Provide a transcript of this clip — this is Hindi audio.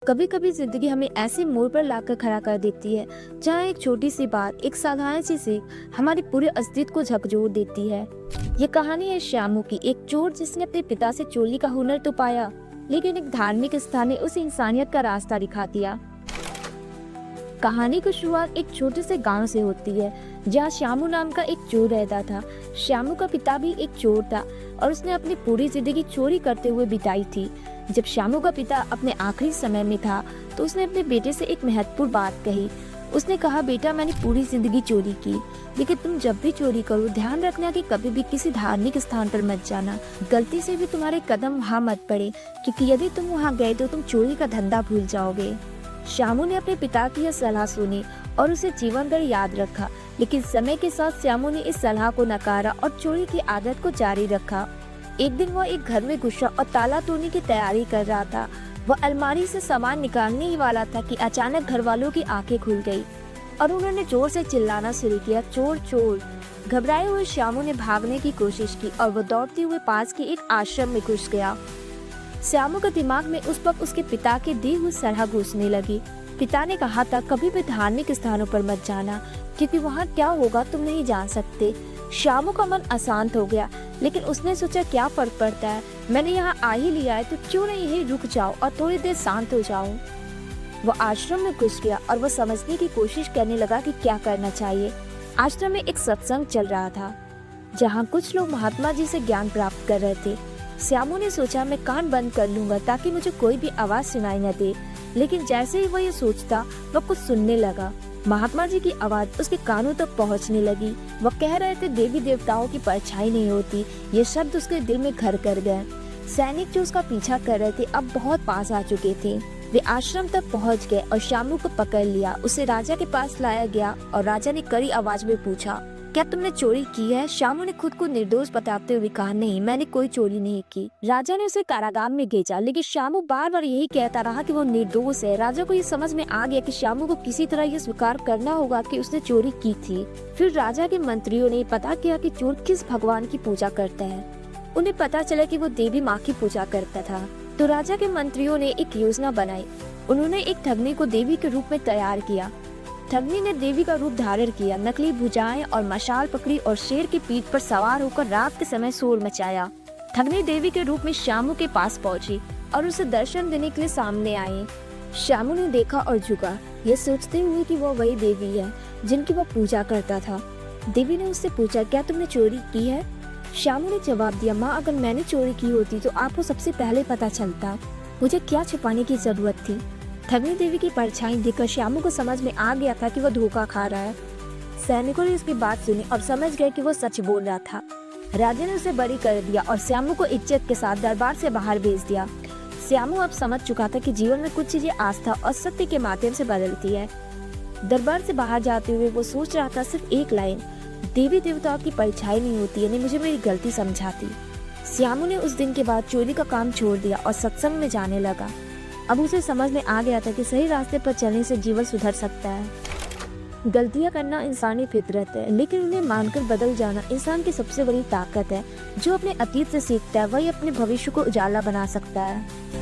कभी कभी जिंदगी हमें ऐसे मोड़ पर लाकर खड़ा कर देती है जहाँ एक छोटी सी बात, एक साधारण सी सीख हमारे पूरे अस्तित्व को झकझोर देती है। ये कहानी है श्यामू की, एक चोर जिसने अपने पिता से चोरी का हुनर तो पाया, लेकिन एक धार्मिक स्थान ने उसे इंसानियत का रास्ता दिखा दिया। कहानी की शुरुआत एक छोटे से गांव से होती है जहाँ श्यामू नाम का एक चोर रहता था। श्यामू का पिता भी एक चोर था और उसने अपनी पूरी जिंदगी चोरी करते हुए बिताई थी। जब श्यामू का पिता अपने आखिरी समय में था तो उसने अपने बेटे से एक महत्वपूर्ण बात कही। उसने कहा, बेटा, मैंने पूरी जिंदगी चोरी की, लेकिन तुम जब भी चोरी करो ध्यान रखना कि कभी भी किसी धार्मिक स्थान पर मत जाना। गलती से भी तुम्हारे कदम वहाँ मत पड़े, क्योंकि यदि तुम वहाँ गए तो तुम चोरी का धंधा भूल जाओगे। श्यामू ने अपने पिता की यह सलाह सुनी और उसे जीवन भर याद रखा, लेकिन समय के साथ श्यामू ने इस सलाह को नकारा और चोरी की आदत को जारी रखा। एक दिन वह एक घर में घुसा और ताला तोड़ने की तैयारी कर रहा था। वह अलमारी से सामान निकालने ही वाला था कि अचानक घर वालों की आंखें खुल गई और उन्होंने जोर से चिल्लाना शुरू किया, चोर चोर। घबराए हुए श्यामू ने भागने की कोशिश की और वह दौड़ते हुए पास के एक आश्रम में घुस गया। श्यामू के दिमाग में उस वक्त उसके पिता के दी हुई सलाह घुसने लगी। पिता ने कहा था, कभी भी धार्मिक स्थानों पर मत जाना, क्योंकि वहाँ क्या होगा तुम नहीं जान सकते। श्यामू का मन अशांत हो गया, लेकिन उसने सोचा, क्या फर्क पड़ता है, मैंने यहाँ आ ही लिया है तो क्यों नहीं यहीं रुक जाओ और थोड़ी देर शांत हो जाओ। वह आश्रम में घुस गया और वह समझने की कोशिश करने लगा कि क्या करना चाहिए। आश्रम में एक सत्संग चल रहा था जहाँ कुछ लोग महात्मा जी से ज्ञान प्राप्त कर रहे थे। श्यामू ने सोचा, मैं कान बंद कर लूंगा ताकि मुझे कोई भी आवाज सुनाई न दे, लेकिन जैसे ही वह ये सोचता वह कुछ सुनने लगा। महात्मा जी की आवाज उसके कानों तक पहुंचने लगी। वह कह रहे थे, देवी देवताओं की परछाई नहीं होती। ये शब्द उसके दिल में घर कर गए। सैनिक जो उसका पीछा कर रहे थे अब बहुत पास आ चुके थे। वे आश्रम तक पहुंच गए और श्यामू को पकड़ लिया। उसे राजा के पास लाया गया और राजा ने कड़ी आवाज में पूछा, क्या तुमने चोरी की है? श्यामू ने खुद को निर्दोष बताते हुए कहा, नहीं, मैंने कोई चोरी नहीं की। राजा ने उसे कारागार में भेजा, लेकिन श्यामू बार बार यही कहता रहा कि वो निर्दोष है। राजा को ये समझ में आ गया कि श्यामू को किसी तरह ये स्वीकार करना होगा कि उसने चोरी की थी। फिर राजा के मंत्रियों ने पता किया कि चोर किस भगवान की पूजा करता है। उन्हें पता चला कि वो देवी माँ की पूजा करता था। तो राजा के मंत्रियों ने एक योजना बनाई। उन्होंने एक ठगनी को देवी के रूप में तैयार किया। ठगनी ने देवी का रूप धारण किया, नकली भुजाएं और मशाल पकड़ी और शेर की पीठ पर सवार होकर रात के समय शोर मचाया। ठगनी देवी के रूप में श्यामू के पास पहुंची और उसे दर्शन देने के लिए सामने आई। श्यामू ने देखा और झुका, ये सोचते हुए कि वह वही देवी है जिनकी वह पूजा करता था। देवी ने उससे पूछा, क्या तुमने चोरी की है? श्यामू ने जवाब दिया, माँ, अगर मैंने चोरी की होती तो आपको सबसे पहले पता चलता। मुझे क्या छिपाने की जरूरत थी? ठगनी देवी की परछाई देखकर श्यामू को समझ में आ गया था कि वह धोखा खा रहा है। सैनिकों ने उसकी बात सुनी और समझ गए कि वो सच बोल रहा था। राजा ने उसे बरी कर दिया और श्यामू को इज्जत के साथ दरबार से बाहर भेज दिया। श्यामू अब समझ चुका था कि जीवन में कुछ चीजें आस्था और सत्य के माध्यम से बदलती है। दरबार से बाहर जाते हुए वो सोच रहा था सिर्फ एक लाइन, देवी देवताओं की परछाई नहीं होती, यानी मुझे मेरी गलती समझाती। श्यामू ने उस दिन के बाद चोरी का काम छोड़ दिया और सत्संग में जाने लगा। अब उसे समझ में आ गया था कि सही रास्ते पर चलने से जीवन सुधर सकता है। गलतियां करना इंसानी फितरत है, लेकिन उन्हें मानकर बदल जाना इंसान की सबसे बड़ी ताकत है। जो अपने अतीत से सीखता है वही अपने भविष्य को उजाला बना सकता है।